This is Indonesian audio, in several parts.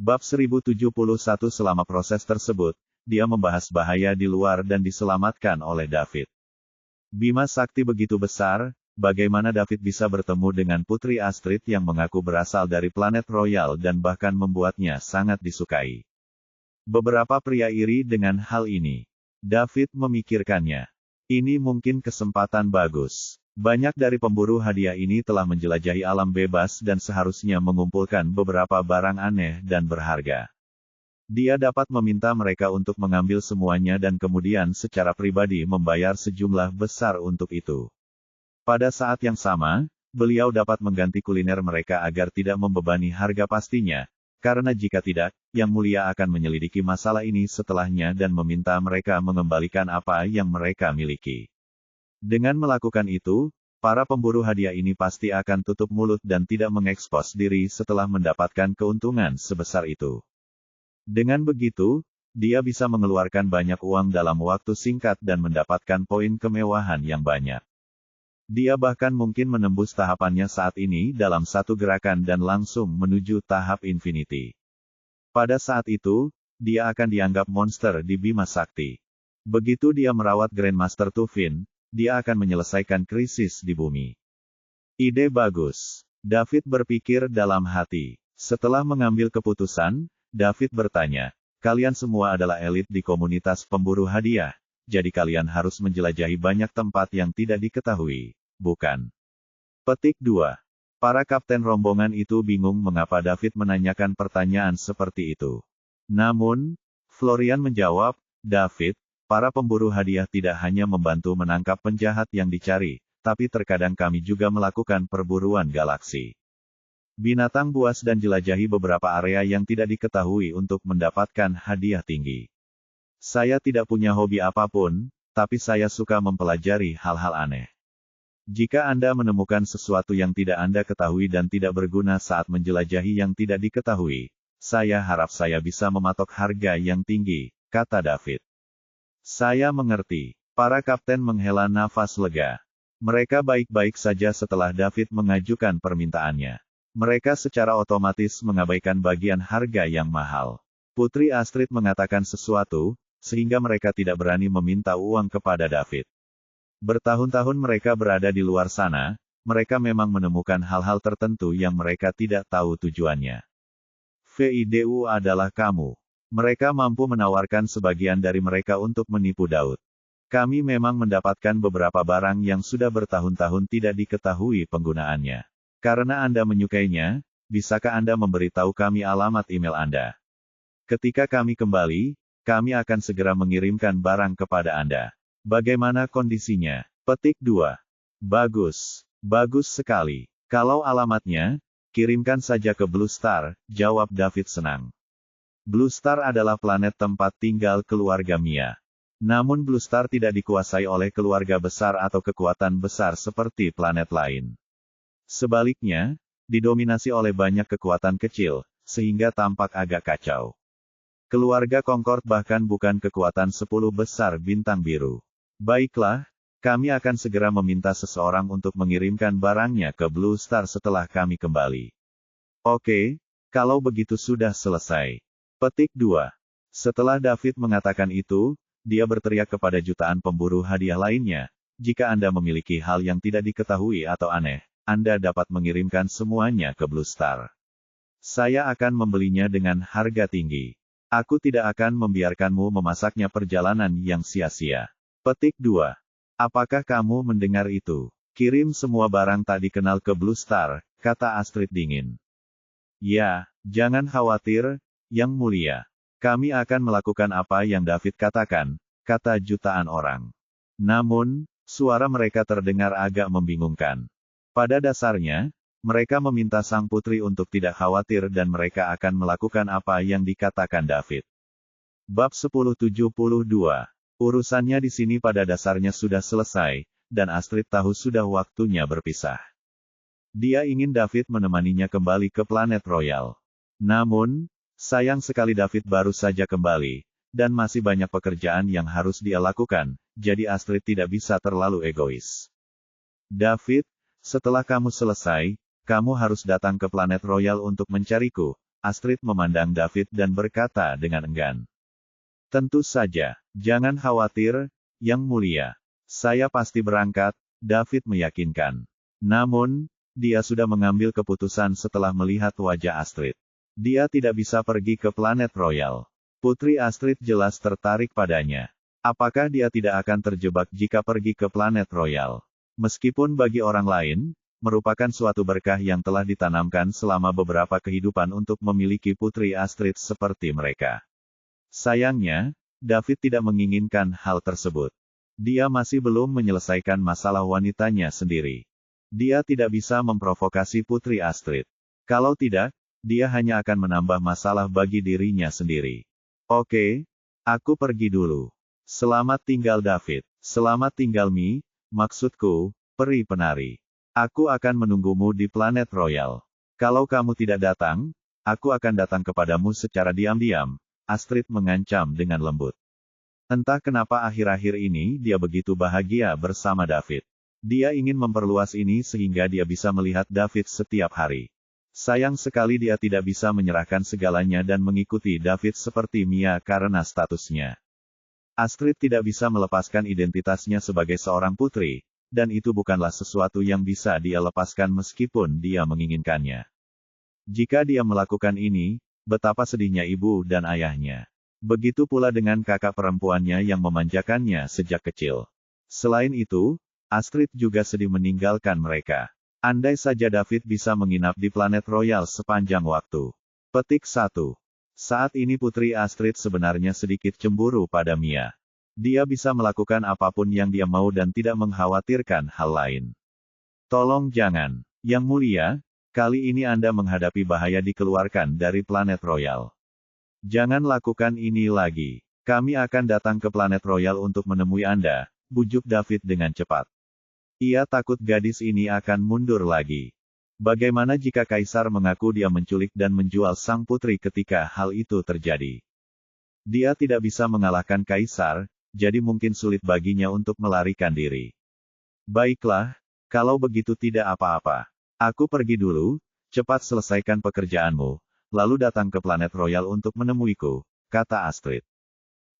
Bab 1071. Selama proses tersebut, dia membahas bahaya di luar dan diselamatkan oleh David. Bima Sakti begitu besar, bagaimana David bisa bertemu dengan Putri Astrid yang mengaku berasal dari planet royal dan bahkan membuatnya sangat disukai. Beberapa pria iri dengan hal ini. David memikirkannya. Ini mungkin kesempatan bagus. Banyak dari pemburu hadiah ini telah menjelajahi alam bebas dan seharusnya mengumpulkan beberapa barang aneh dan berharga. Dia dapat meminta mereka untuk mengambil semuanya dan kemudian secara pribadi membayar sejumlah besar untuk itu. Pada saat yang sama, beliau dapat mengganti kuliner mereka agar tidak membebani harga pastinya, karena jika tidak, Yang Mulia akan menyelidiki masalah ini setelahnya dan meminta mereka mengembalikan apa yang mereka miliki. Dengan melakukan itu, para pemburu hadiah ini pasti akan tutup mulut dan tidak mengekspos diri setelah mendapatkan keuntungan sebesar itu. Dengan begitu, dia bisa mengeluarkan banyak uang dalam waktu singkat dan mendapatkan poin kemewahan yang banyak. Dia bahkan mungkin menembus tahapannya saat ini dalam satu gerakan dan langsung menuju tahap infinity. Pada saat itu, dia akan dianggap monster di Bima Sakti. Begitu dia merawat Grandmaster Tufin, dia akan menyelesaikan krisis di bumi. Ide bagus. David berpikir dalam hati. Setelah mengambil keputusan, David bertanya, kalian semua adalah elit di komunitas pemburu hadiah, jadi kalian harus menjelajahi banyak tempat yang tidak diketahui, bukan? Petik 2. Para kapten rombongan itu bingung mengapa David menanyakan pertanyaan seperti itu. Namun, Florian menjawab, David, para pemburu hadiah tidak hanya membantu menangkap penjahat yang dicari, tapi terkadang kami juga melakukan perburuan galaksi. Binatang buas dan jelajahi beberapa area yang tidak diketahui untuk mendapatkan hadiah tinggi. Saya tidak punya hobi apapun, tapi saya suka mempelajari hal-hal aneh. Jika Anda menemukan sesuatu yang tidak Anda ketahui dan tidak berguna saat menjelajahi yang tidak diketahui, saya harap saya bisa mematok harga yang tinggi, kata David. Saya mengerti. Para kapten menghela nafas lega. Mereka baik-baik saja setelah David mengajukan permintaannya. Mereka secara otomatis mengabaikan bagian harga yang mahal. Putri Astrid mengatakan sesuatu, sehingga mereka tidak berani meminta uang kepada David. Bertahun-tahun mereka berada di luar sana, mereka memang menemukan hal-hal tertentu yang mereka tidak tahu tujuannya. VIDU adalah kamu. Mereka mampu menawarkan sebagian dari mereka untuk menipu Daud. Kami memang mendapatkan beberapa barang yang sudah bertahun-tahun tidak diketahui penggunaannya. Karena Anda menyukainya, bisakah Anda memberitahu kami alamat email Anda? Ketika kami kembali, kami akan segera mengirimkan barang kepada Anda. Bagaimana kondisinya? Petik 2. Bagus. Bagus sekali. Kalau alamatnya, kirimkan saja ke Blue Star, jawab David senang. Blue Star adalah planet tempat tinggal keluarga Mia. Namun Blue Star tidak dikuasai oleh keluarga besar atau kekuatan besar seperti planet lain. Sebaliknya, didominasi oleh banyak kekuatan kecil, sehingga tampak agak kacau. Keluarga Concord bahkan bukan kekuatan 10 besar bintang biru. Baiklah, kami akan segera meminta seseorang untuk mengirimkan barangnya ke Blue Star setelah kami kembali. Oke, kalau begitu sudah selesai. Petik 2. Setelah David mengatakan itu, dia berteriak kepada jutaan pemburu hadiah lainnya, jika Anda memiliki hal yang tidak diketahui atau aneh, Anda dapat mengirimkan semuanya ke Blue Star. Saya akan membelinya dengan harga tinggi. Aku tidak akan membiarkanmu memasaknya perjalanan yang sia-sia. Petik 2. Apakah kamu mendengar itu? Kirim semua barang tak dikenal ke Blue Star, kata Astrid dingin. Ya, jangan khawatir, Yang Mulia. Kami akan melakukan apa yang David katakan, kata jutaan orang. Namun, suara mereka terdengar agak membingungkan. Pada dasarnya, mereka meminta sang putri untuk tidak khawatir dan mereka akan melakukan apa yang dikatakan David. Bab 1072. Urusannya di sini pada dasarnya sudah selesai, dan Astrid tahu sudah waktunya berpisah. Dia ingin David menemaninya kembali ke planet royal. Namun, sayang sekali David baru saja kembali, dan masih banyak pekerjaan yang harus dia lakukan, jadi Astrid tidak bisa terlalu egois. David, setelah kamu selesai, kamu harus datang ke planet royal untuk mencariku, Astrid memandang David dan berkata dengan enggan. Tentu saja, jangan khawatir, Yang Mulia. Saya pasti berangkat, David meyakinkan. Namun, dia sudah mengambil keputusan setelah melihat wajah Astrid. Dia tidak bisa pergi ke planet Royal. Putri Astrid jelas tertarik padanya. Apakah dia tidak akan terjebak jika pergi ke planet Royal? Meskipun bagi orang lain, merupakan suatu berkah yang telah ditanamkan selama beberapa kehidupan untuk memiliki Putri Astrid seperti mereka. Sayangnya, David tidak menginginkan hal tersebut. Dia masih belum menyelesaikan masalah wanitanya sendiri. Dia tidak bisa memprovokasi Putri Astrid. Kalau tidak, dia hanya akan menambah masalah bagi dirinya sendiri. Oke, aku pergi dulu. Selamat tinggal David. Selamat tinggal Mi, maksudku, peri penari. Aku akan menunggumu di planet Royal. Kalau kamu tidak datang, aku akan datang kepadamu secara diam-diam, Astrid mengancam dengan lembut. Entah kenapa akhir-akhir ini dia begitu bahagia bersama David. Dia ingin memperluas ini sehingga dia bisa melihat David setiap hari. Sayang sekali dia tidak bisa menyerahkan segalanya dan mengikuti David seperti Mia karena statusnya. Astrid tidak bisa melepaskan identitasnya sebagai seorang putri, dan itu bukanlah sesuatu yang bisa dia lepaskan meskipun dia menginginkannya. Jika dia melakukan ini, betapa sedihnya ibu dan ayahnya. Begitu pula dengan kakak perempuannya yang memanjakannya sejak kecil. Selain itu, Astrid juga sedih meninggalkan mereka. Andai saja David bisa menginap di planet Royal sepanjang waktu. Petik 1. Saat ini Putri Astrid sebenarnya sedikit cemburu pada Mia. Dia bisa melakukan apapun yang dia mau dan tidak mengkhawatirkan hal lain. Tolong jangan, Yang Mulia, kali ini Anda menghadapi bahaya dikeluarkan dari planet Royal. Jangan lakukan ini lagi. Kami akan datang ke planet Royal untuk menemui Anda, bujuk David dengan cepat. Ia takut gadis ini akan mundur lagi. Bagaimana jika Kaisar mengaku dia menculik dan menjual sang putri ketika hal itu terjadi? Dia tidak bisa mengalahkan Kaisar, jadi mungkin sulit baginya untuk melarikan diri. Baiklah, kalau begitu tidak apa-apa. Aku pergi dulu, cepat selesaikan pekerjaanmu, lalu datang ke planet Royal untuk menemuiku, kata Astrid.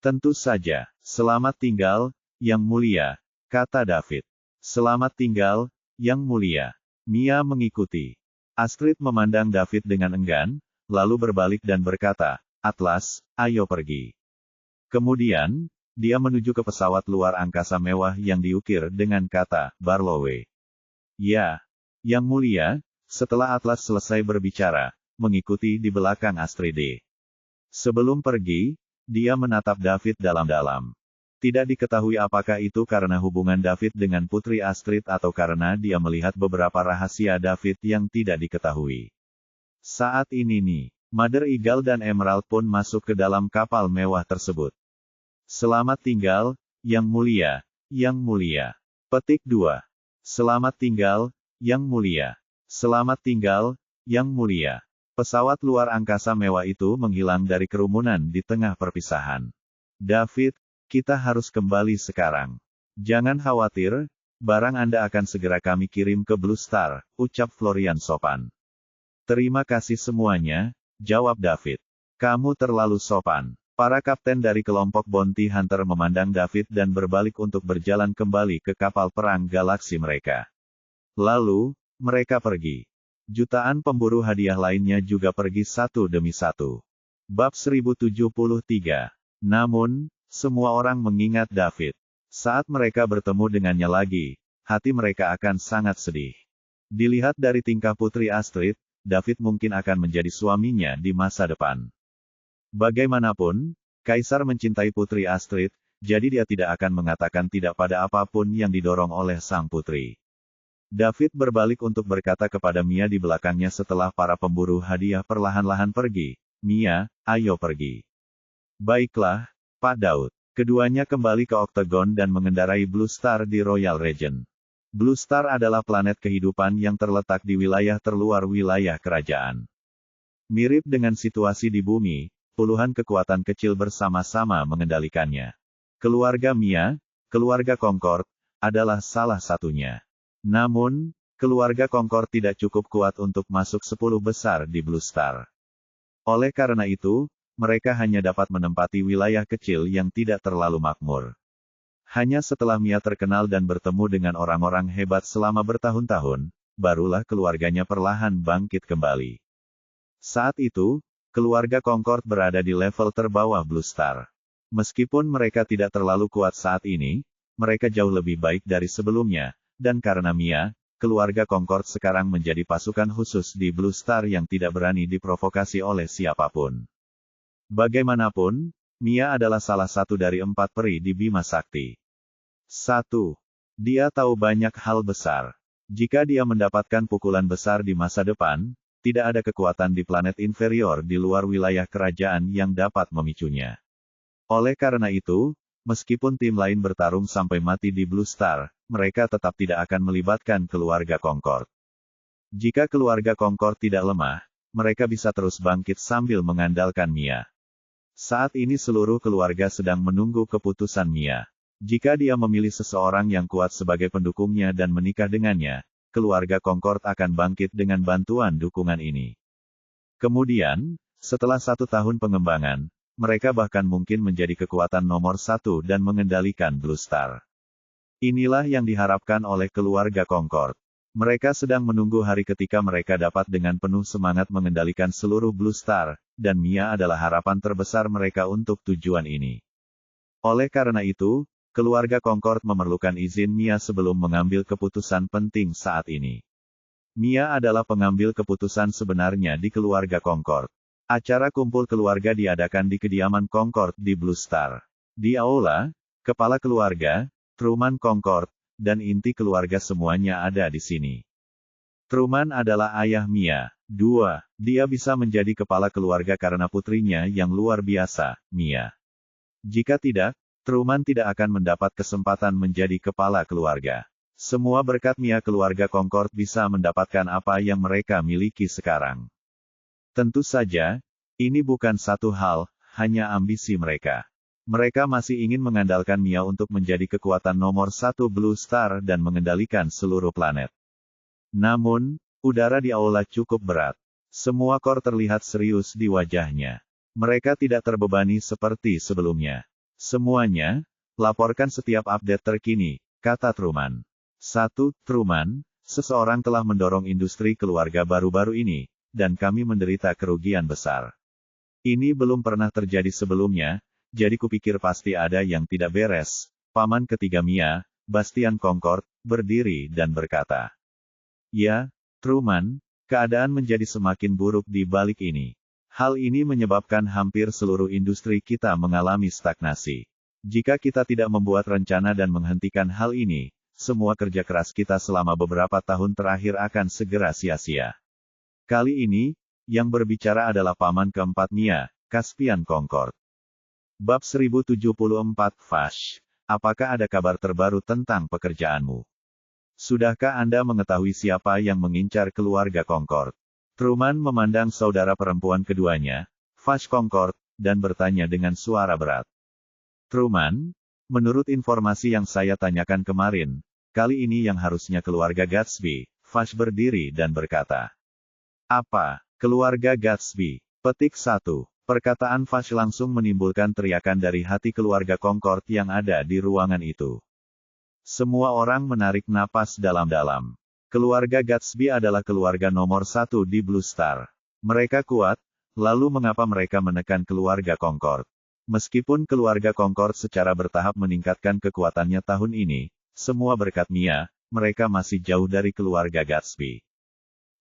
Tentu saja, selamat tinggal, Yang Mulia, kata David. Selamat tinggal, Yang Mulia. Mia mengikuti. Astrid memandang David dengan enggan, lalu berbalik dan berkata, Atlas, ayo pergi. Kemudian, dia menuju ke pesawat luar angkasa mewah yang diukir dengan kata, Barlowe. Ya, Yang Mulia, setelah Atlas selesai berbicara, mengikuti di belakang Astrid. Sebelum pergi, dia menatap David dalam-dalam. Tidak diketahui apakah itu karena hubungan David dengan Putri Astrid atau karena dia melihat beberapa rahasia David yang tidak diketahui. Saat ini nih, Mother Eagle dan Emerald pun masuk ke dalam kapal mewah tersebut. Selamat tinggal, Yang Mulia, Yang Mulia. Petik 2. Selamat tinggal, Yang Mulia. Selamat tinggal, Yang Mulia. Pesawat luar angkasa mewah itu menghilang dari kerumunan di tengah perpisahan. David, kita harus kembali sekarang. Jangan khawatir, barang Anda akan segera kami kirim ke Blue Star, ucap Florian sopan. Terima kasih semuanya, jawab David. Kamu terlalu sopan. Para kapten dari kelompok Bounty Hunter memandang David dan berbalik untuk berjalan kembali ke kapal perang galaksi mereka. Lalu, mereka pergi. Jutaan pemburu hadiah lainnya juga pergi satu demi satu. Bab 1073. Namun, semua orang mengingat David. Saat mereka bertemu dengannya lagi, hati mereka akan sangat sedih. Dilihat dari tingkah Putri Astrid, David mungkin akan menjadi suaminya di masa depan. Bagaimanapun, Kaisar mencintai Putri Astrid, jadi dia tidak akan mengatakan tidak pada apapun yang didorong oleh sang putri. David berbalik untuk berkata kepada Mia di belakangnya setelah para pemburu hadiah perlahan-lahan pergi, Mia, ayo pergi. Baiklah, Pak Daud. Keduanya kembali ke Octagon dan mengendarai Blue Star di Royal Region. Blue Star adalah planet kehidupan yang terletak di wilayah terluar wilayah kerajaan. Mirip dengan situasi di bumi, puluhan kekuatan kecil bersama-sama mengendalikannya. Keluarga Mia, keluarga Concord, adalah salah satunya. Namun, keluarga Concord tidak cukup kuat untuk masuk 10 besar di Blue Star. Oleh karena itu, mereka hanya dapat menempati wilayah kecil yang tidak terlalu makmur. Hanya setelah Mia terkenal dan bertemu dengan orang-orang hebat selama bertahun-tahun, barulah keluarganya perlahan bangkit kembali. Saat itu, keluarga Concord berada di level terbawah Blue Star. Meskipun mereka tidak terlalu kuat saat ini, mereka jauh lebih baik dari sebelumnya, dan karena Mia, keluarga Concord sekarang menjadi pasukan khusus di Blue Star yang tidak berani diprovokasi oleh siapapun. Bagaimanapun, Mia adalah salah satu dari 4 peri di Bima Sakti. 1. Dia tahu banyak hal besar. Jika dia mendapatkan pukulan besar di masa depan, tidak ada kekuatan di planet inferior di luar wilayah kerajaan yang dapat memicunya. Oleh karena itu, meskipun tim lain bertarung sampai mati di Blue Star, mereka tetap tidak akan melibatkan keluarga Concord. Jika keluarga Concord tidak lemah, mereka bisa terus bangkit sambil mengandalkan Mia. Saat ini seluruh keluarga sedang menunggu keputusan Mia. Jika dia memilih seseorang yang kuat sebagai pendukungnya dan menikah dengannya, keluarga Concord akan bangkit dengan bantuan dukungan ini. Kemudian, setelah 1 tahun pengembangan, mereka bahkan mungkin menjadi kekuatan nomor 1 dan mengendalikan Blue Star. Inilah yang diharapkan oleh keluarga Concord. Mereka sedang menunggu hari ketika mereka dapat dengan penuh semangat mengendalikan seluruh Blue Star, dan Mia adalah harapan terbesar mereka untuk tujuan ini. Oleh karena itu, keluarga Concord memerlukan izin Mia sebelum mengambil keputusan penting saat ini. Mia adalah pengambil keputusan sebenarnya di keluarga Concord. Acara kumpul keluarga diadakan di kediaman Concord di Blue Star. Di aula, kepala keluarga, Truman Concord, dan inti keluarga semuanya ada di sini. Truman adalah ayah Mia. 2. Dia bisa menjadi kepala keluarga karena putrinya yang luar biasa, Mia. Jika tidak, Truman tidak akan mendapat kesempatan menjadi kepala keluarga. Semua berkat Mia keluarga Concord bisa mendapatkan apa yang mereka miliki sekarang. Tentu saja, ini bukan satu hal, hanya ambisi mereka. Mereka masih ingin mengandalkan Mia untuk menjadi kekuatan nomor 1 Blue Star dan mengendalikan seluruh planet. Namun, udara di aula cukup berat. Semua kor terlihat serius di wajahnya. Mereka tidak terbebani seperti sebelumnya. Semuanya, laporkan setiap update terkini, kata Truman. 1. Truman, seseorang telah mendorong industri keluarga baru-baru ini, dan kami menderita kerugian besar. Ini belum pernah terjadi sebelumnya, jadi kupikir pasti ada yang tidak beres. Paman ketiga Mia, Bastian Concord, berdiri dan berkata. Ya, Truman, keadaan menjadi semakin buruk di balik ini. Hal ini menyebabkan hampir seluruh industri kita mengalami stagnasi. Jika kita tidak membuat rencana dan menghentikan hal ini, semua kerja keras kita selama beberapa tahun terakhir akan segera sia-sia. Kali ini, yang berbicara adalah paman keempat Mia, Caspian Concord. Bab 1074 Vash. Apakah ada kabar terbaru tentang pekerjaanmu? Sudahkah Anda mengetahui siapa yang mengincar keluarga Concord? Truman memandang saudara perempuan keduanya, Vash Concord, dan bertanya dengan suara berat. Truman, menurut informasi yang saya tanyakan kemarin, kali ini yang harusnya keluarga Gatsby. Vash berdiri dan berkata. Apa, keluarga Gatsby? Petik 1. Perkataan Vash langsung menimbulkan teriakan dari hati keluarga Concord yang ada di ruangan itu. Semua orang menarik napas dalam-dalam. Keluarga Gatsby adalah keluarga nomor 1 di Blue Star. Mereka kuat, lalu mengapa mereka menekan keluarga Concord? Meskipun keluarga Concord secara bertahap meningkatkan kekuatannya tahun ini, semua berkat Mia, mereka masih jauh dari keluarga Gatsby.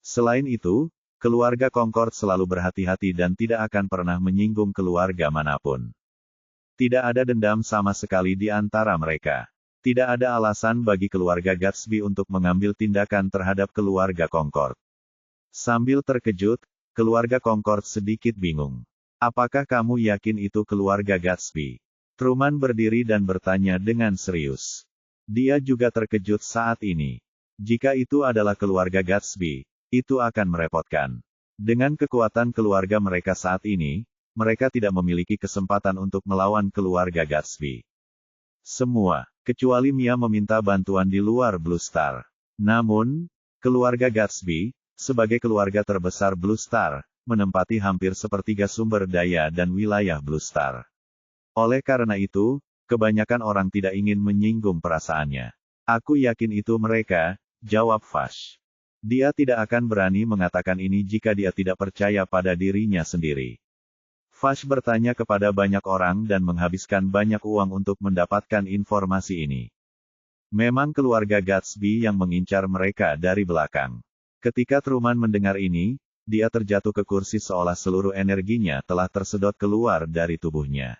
Selain itu, keluarga Concord selalu berhati-hati dan tidak akan pernah menyinggung keluarga manapun. Tidak ada dendam sama sekali di antara mereka. Tidak ada alasan bagi keluarga Gatsby untuk mengambil tindakan terhadap keluarga Concord. Sambil terkejut, keluarga Concord sedikit bingung. Apakah kamu yakin itu keluarga Gatsby? Truman berdiri dan bertanya dengan serius. Dia juga terkejut saat ini. Jika itu adalah keluarga Gatsby, itu akan merepotkan. Dengan kekuatan keluarga mereka saat ini, mereka tidak memiliki kesempatan untuk melawan keluarga Gatsby. Semua, kecuali Mia meminta bantuan di luar Blue Star. Namun, keluarga Gatsby, sebagai keluarga terbesar Blue Star, menempati hampir sepertiga sumber daya dan wilayah Blue Star. Oleh karena itu, kebanyakan orang tidak ingin menyinggung perasaannya. Aku yakin itu mereka, jawab Vash. Dia tidak akan berani mengatakan ini jika dia tidak percaya pada dirinya sendiri. Vash bertanya kepada banyak orang dan menghabiskan banyak uang untuk mendapatkan informasi ini. Memang keluarga Gatsby yang mengincar mereka dari belakang. Ketika Truman mendengar ini, dia terjatuh ke kursi seolah seluruh energinya telah tersedot keluar dari tubuhnya.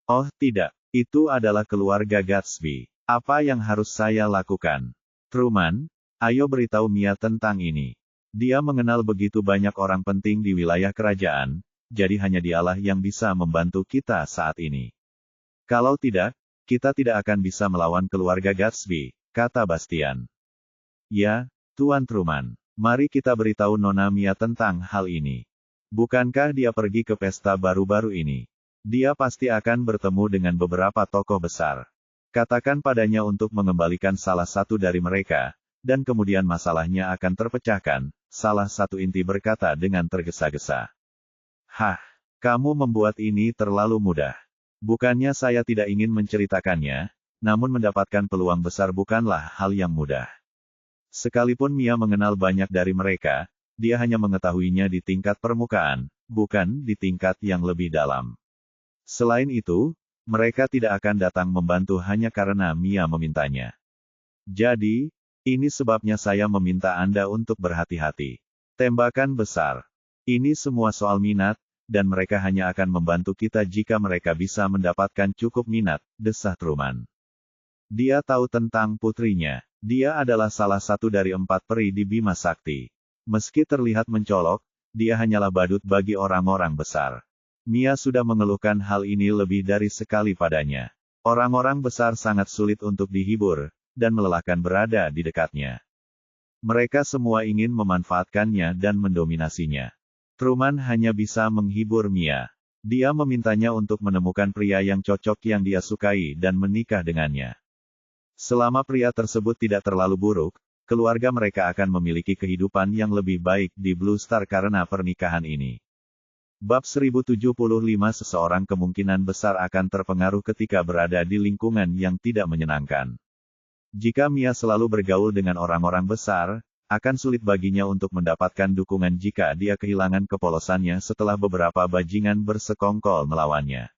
Oh tidak, itu adalah keluarga Gatsby. Apa yang harus saya lakukan? Truman, ayo beritahu Mia tentang ini. Dia mengenal begitu banyak orang penting di wilayah kerajaan, jadi hanya dialah yang bisa membantu kita saat ini. Kalau tidak, kita tidak akan bisa melawan keluarga Gatsby, kata Bastian. Ya, Tuan Truman. Mari kita beritahu Nona Mia tentang hal ini. Bukankah dia pergi ke pesta baru-baru ini? Dia pasti akan bertemu dengan beberapa tokoh besar. Katakan padanya untuk mengembalikan salah satu dari mereka, dan kemudian masalahnya akan terpecahkan, salah satu inti berkata dengan tergesa-gesa. Hah, kamu membuat ini terlalu mudah. Bukannya saya tidak ingin menceritakannya, namun mendapatkan peluang besar bukanlah hal yang mudah. Sekalipun Mia mengenal banyak dari mereka, dia hanya mengetahuinya di tingkat permukaan, bukan di tingkat yang lebih dalam. Selain itu, mereka tidak akan datang membantu hanya karena Mia memintanya. Jadi, ini sebabnya saya meminta Anda untuk berhati-hati. Tembakan besar. Ini semua soal minat, dan mereka hanya akan membantu kita jika mereka bisa mendapatkan cukup minat, desah Truman. Dia tahu tentang putrinya. Dia adalah salah satu dari 4 peri di Bima Sakti. Meski terlihat mencolok, dia hanyalah badut bagi orang-orang besar. Mia sudah mengeluhkan hal ini lebih dari sekali padanya. Orang-orang besar sangat sulit untuk dihibur, dan melelahkan berada di dekatnya. Mereka semua ingin memanfaatkannya dan mendominasinya. Truman hanya bisa menghibur Mia. Dia memintanya untuk menemukan pria yang cocok yang dia sukai dan menikah dengannya. Selama pria tersebut tidak terlalu buruk, keluarga mereka akan memiliki kehidupan yang lebih baik di Blue Star karena pernikahan ini. Bab 1075 Seseorang kemungkinan besar akan terpengaruh ketika berada di lingkungan yang tidak menyenangkan. Jika Mia selalu bergaul dengan orang-orang besar, akan sulit baginya untuk mendapatkan dukungan jika dia kehilangan kepolosannya setelah beberapa bajingan bersekongkol melawannya.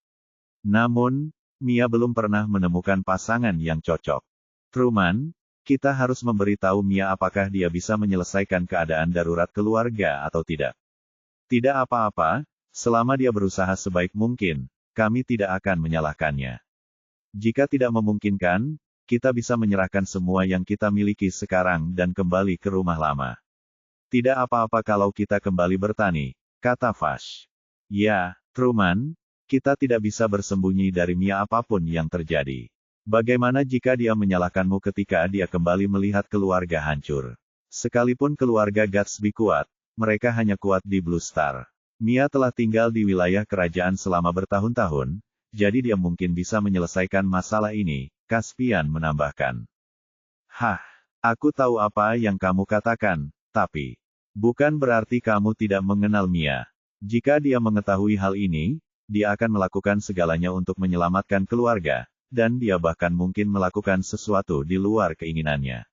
Namun, Mia belum pernah menemukan pasangan yang cocok. Truman, kita harus memberitahu Mia apakah dia bisa menyelesaikan keadaan darurat keluarga atau tidak. Tidak apa-apa, selama dia berusaha sebaik mungkin, kami tidak akan menyalahkannya. Jika tidak memungkinkan, kita bisa menyerahkan semua yang kita miliki sekarang dan kembali ke rumah lama. Tidak apa-apa kalau kita kembali bertani, kata Vash. Ya, Truman, kita tidak bisa bersembunyi dari Mia apapun yang terjadi. Bagaimana jika dia menyalahkanmu ketika dia kembali melihat keluarga hancur? Sekalipun keluarga Gatsby kuat, mereka hanya kuat di Blue Star. Mia telah tinggal di wilayah kerajaan selama bertahun-tahun, jadi dia mungkin bisa menyelesaikan masalah ini, Caspian menambahkan. Hah, aku tahu apa yang kamu katakan, tapi bukan berarti kamu tidak mengenal Mia. Jika dia mengetahui hal ini, dia akan melakukan segalanya untuk menyelamatkan keluarga, dan dia bahkan mungkin melakukan sesuatu di luar keinginannya.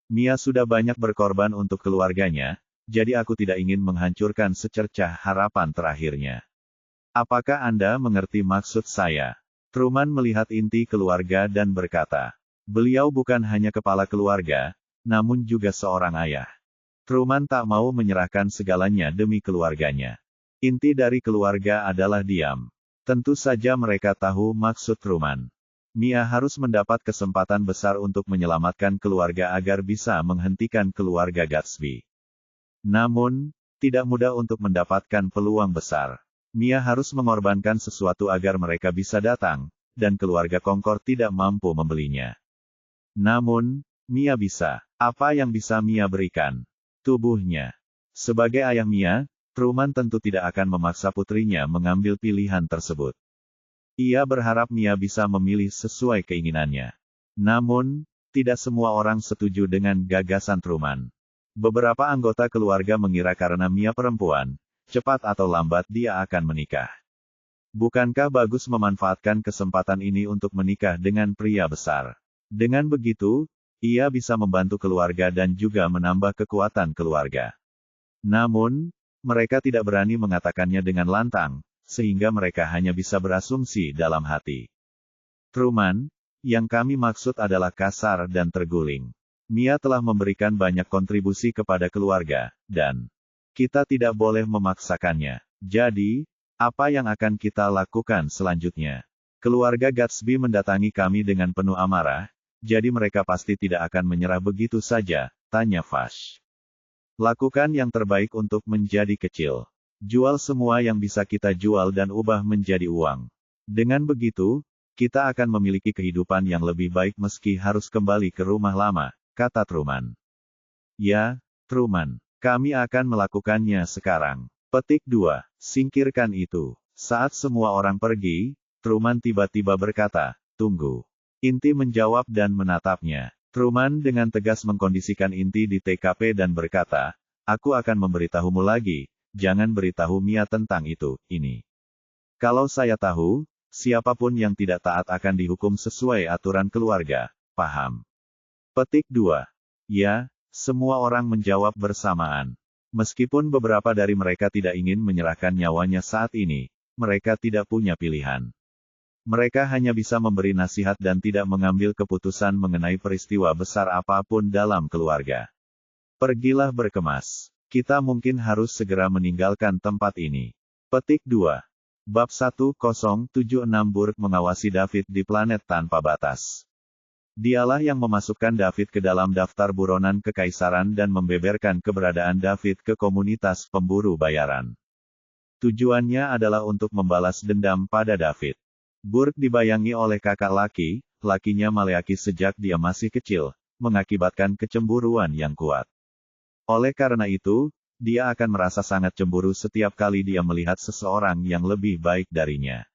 Mia sudah banyak berkorban untuk keluarganya, jadi aku tidak ingin menghancurkan secercah harapan terakhirnya. Apakah Anda mengerti maksud saya? Truman melihat inti keluarga dan berkata, beliau bukan hanya kepala keluarga, namun juga seorang ayah. Truman tak mau menyerahkan segalanya demi keluarganya. Inti dari keluarga adalah diam. Tentu saja mereka tahu maksud Truman. Mia harus mendapat kesempatan besar untuk menyelamatkan keluarga agar bisa menghentikan keluarga Gatsby. Namun, tidak mudah untuk mendapatkan peluang besar. Mia harus mengorbankan sesuatu agar mereka bisa datang, dan keluarga Concord tidak mampu membelinya. Namun, Mia bisa. Apa yang bisa Mia berikan? Tubuhnya. Sebagai ayah Mia, Truman tentu tidak akan memaksa putrinya mengambil pilihan tersebut. Ia berharap Mia bisa memilih sesuai keinginannya. Namun, tidak semua orang setuju dengan gagasan Truman. Beberapa anggota keluarga mengira karena Mia perempuan, cepat atau lambat dia akan menikah. Bukankah bagus memanfaatkan kesempatan ini untuk menikah dengan pria besar? Dengan begitu, ia bisa membantu keluarga dan juga menambah kekuatan keluarga. Namun, mereka tidak berani mengatakannya dengan lantang, sehingga mereka hanya bisa berasumsi dalam hati. Truman, yang kami maksud adalah kasar dan terguling. Mia telah memberikan banyak kontribusi kepada keluarga, dan kita tidak boleh memaksakannya. Jadi, apa yang akan kita lakukan selanjutnya? Keluarga Gatsby mendatangi kami dengan penuh amarah, jadi mereka pasti tidak akan menyerah begitu saja, tanya Vash. Lakukan yang terbaik untuk menjadi kecil. Jual semua yang bisa kita jual dan ubah menjadi uang. Dengan begitu, kita akan memiliki kehidupan yang lebih baik meski harus kembali ke rumah lama, kata Truman. Ya, Truman, kami akan melakukannya sekarang. Petik 2. Singkirkan itu. Saat semua orang pergi, Truman tiba-tiba berkata, tunggu. Inti menjawab dan menatapnya. Truman dengan tegas mengkondisikan Inti di TKP dan berkata, aku akan memberitahumu lagi, jangan beritahu Mia tentang itu, ini. Kalau saya tahu, siapapun yang tidak taat akan dihukum sesuai aturan keluarga, paham? Petik 2. Ya, semua orang menjawab bersamaan. Meskipun beberapa dari mereka tidak ingin menyerahkan nyawanya saat ini, mereka tidak punya pilihan. Mereka hanya bisa memberi nasihat dan tidak mengambil keputusan mengenai peristiwa besar apapun dalam keluarga. Pergilah berkemas. Kita mungkin harus segera meninggalkan tempat ini. Petik 2. Bab 1076 Burke mengawasi David di planet tanpa batas. Dialah yang memasukkan David ke dalam daftar buronan kekaisaran dan membeberkan keberadaan David ke komunitas pemburu bayaran. Tujuannya adalah untuk membalas dendam pada David. Burke dibayangi oleh kakak lakinya Maleaki sejak dia masih kecil, mengakibatkan kecemburuan yang kuat. Oleh karena itu, dia akan merasa sangat cemburu setiap kali dia melihat seseorang yang lebih baik darinya.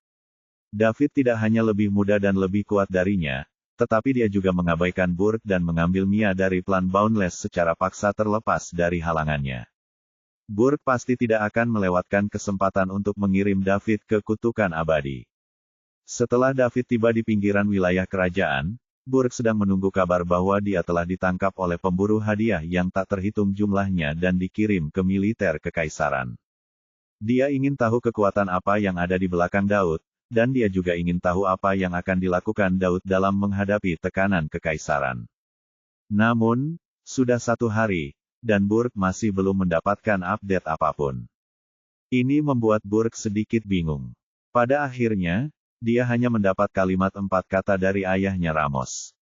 David tidak hanya lebih muda dan lebih kuat darinya, tetapi dia juga mengabaikan Burke dan mengambil Mia dari plan Boundless secara paksa terlepas dari halangannya. Burke pasti tidak akan melewatkan kesempatan untuk mengirim David ke kutukan abadi. Setelah David tiba di pinggiran wilayah kerajaan, Burke sedang menunggu kabar bahwa dia telah ditangkap oleh pemburu hadiah yang tak terhitung jumlahnya dan dikirim ke militer kekaisaran. Dia ingin tahu kekuatan apa yang ada di belakang Daud, dan dia juga ingin tahu apa yang akan dilakukan Daud dalam menghadapi tekanan kekaisaran. Namun, sudah 1 hari, dan Burke masih belum mendapatkan update apapun. Ini membuat Burke sedikit bingung. Pada akhirnya, dia hanya mendapat kalimat 4 kata dari ayahnya Ramos.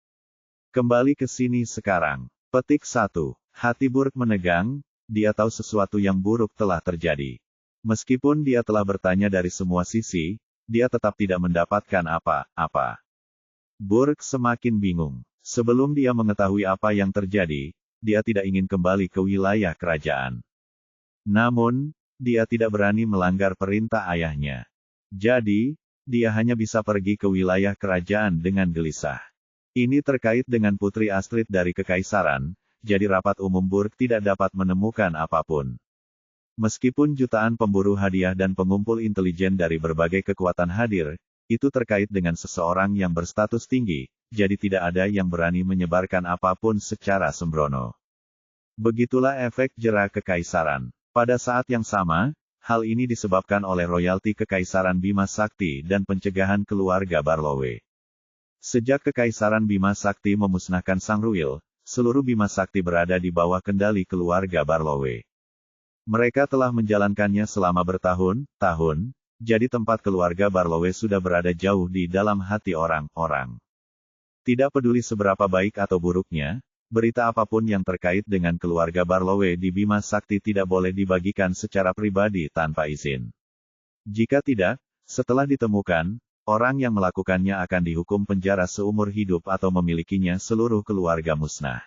Kembali ke sini sekarang. Petik 1. Hati Burke menegang, dia tahu sesuatu yang buruk telah terjadi. Meskipun dia telah bertanya dari semua sisi, dia tetap tidak mendapatkan apa-apa. Burke semakin bingung. Sebelum dia mengetahui apa yang terjadi, dia tidak ingin kembali ke wilayah kerajaan. Namun, dia tidak berani melanggar perintah ayahnya. Jadi, dia hanya bisa pergi ke wilayah kerajaan dengan gelisah. Ini terkait dengan Putri Astrid dari Kekaisaran, jadi rapat umum Burke tidak dapat menemukan apapun. Meskipun jutaan pemburu hadiah dan pengumpul intelijen dari berbagai kekuatan hadir, itu terkait dengan seseorang yang berstatus tinggi, jadi tidak ada yang berani menyebarkan apapun secara sembrono. Begitulah efek jera kekaisaran. Pada saat yang sama, hal ini disebabkan oleh royalti Kekaisaran Bima Sakti dan pencegahan keluarga Barlowe. Sejak Kekaisaran Bima Sakti memusnahkan Sang Ruil, seluruh Bima Sakti berada di bawah kendali keluarga Barlowe. Mereka telah menjalankannya selama bertahun-tahun, jadi tempat keluarga Barlowe sudah berada jauh di dalam hati orang-orang. Tidak peduli seberapa baik atau buruknya, berita apapun yang terkait dengan keluarga Barlowe di Bima Sakti tidak boleh dibagikan secara pribadi tanpa izin. Jika tidak, setelah ditemukan, orang yang melakukannya akan dihukum penjara seumur hidup atau memilikinya seluruh keluarga musnah.